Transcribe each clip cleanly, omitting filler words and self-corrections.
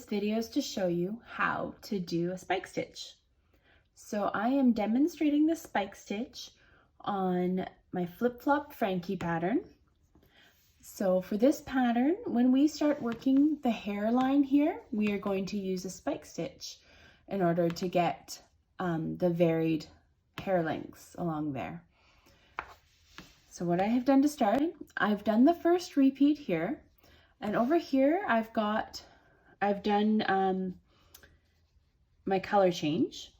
video is to show you how to do a spike stitch. So I am demonstrating the spike stitch on my flip-flop Frankie pattern. So for this pattern, when we start working the hairline here, we are going to use a spike stitch in order to get the varied hair lengths along there. So what I have done to start, I've done the first repeat here, and over here I've done my color change,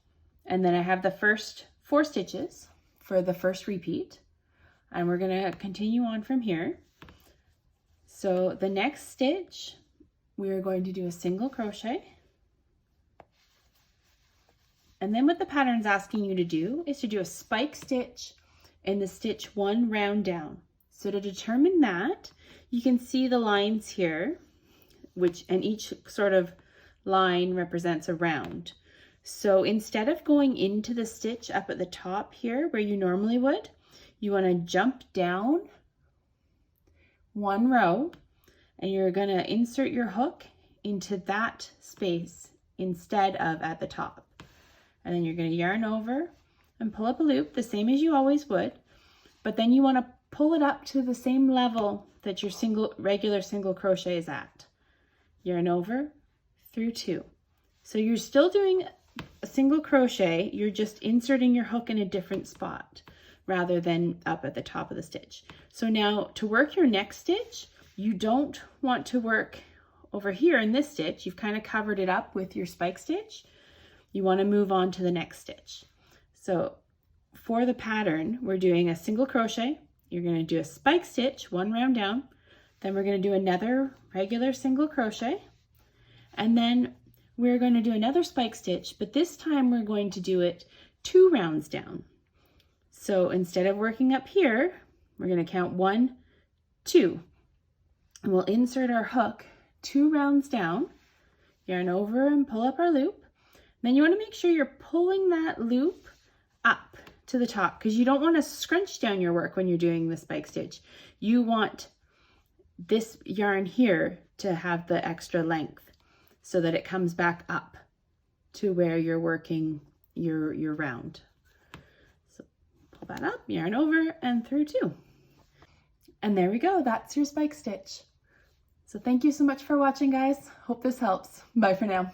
and then I have the first 4 stitches for the first repeat, and we're going to continue on from here. So the next stitch, we are going to do a single crochet, and then what the pattern's asking you to do is to do a spike stitch in the stitch 1 round down. So to determine that, you can see the lines here, and each sort of line represents a round. So instead of going into the stitch up at the top here where you normally would, you want to jump down 1 row, and you're going to insert your hook into that space instead of at the top. And then you're going to yarn over and pull up a loop the same as you always would, but then you want to pull it up to the same level that your regular single crochet is at. Yarn over through 2. So you're still doing a single crochet, you're just inserting your hook in a different spot rather than up at the top of the stitch. So now to work your next stitch, you don't want to work over here in this stitch. You've kind of covered it up with your spike stitch. You want to move on to the next stitch. So for the pattern, we're doing a single crochet. You're going to do a spike stitch 1 round down. Then we're going to do another regular single crochet. And then we're going to do another spike stitch, but this time we're going to do it 2 rounds down. So instead of working up here, we're going to count 1, 2. And we'll insert our hook 2 rounds down, yarn over and pull up our loop. Then you want to make sure you're pulling that loop up to the top, because you don't want to scrunch down your work when you're doing the spike stitch. You want this yarn here to have the extra length so that it comes back up to where you're working your round. So pull that up, yarn over and through 2. And there we go, that's your spike stitch. So thank you so much for watching, guys. Hope this helps. Bye for now.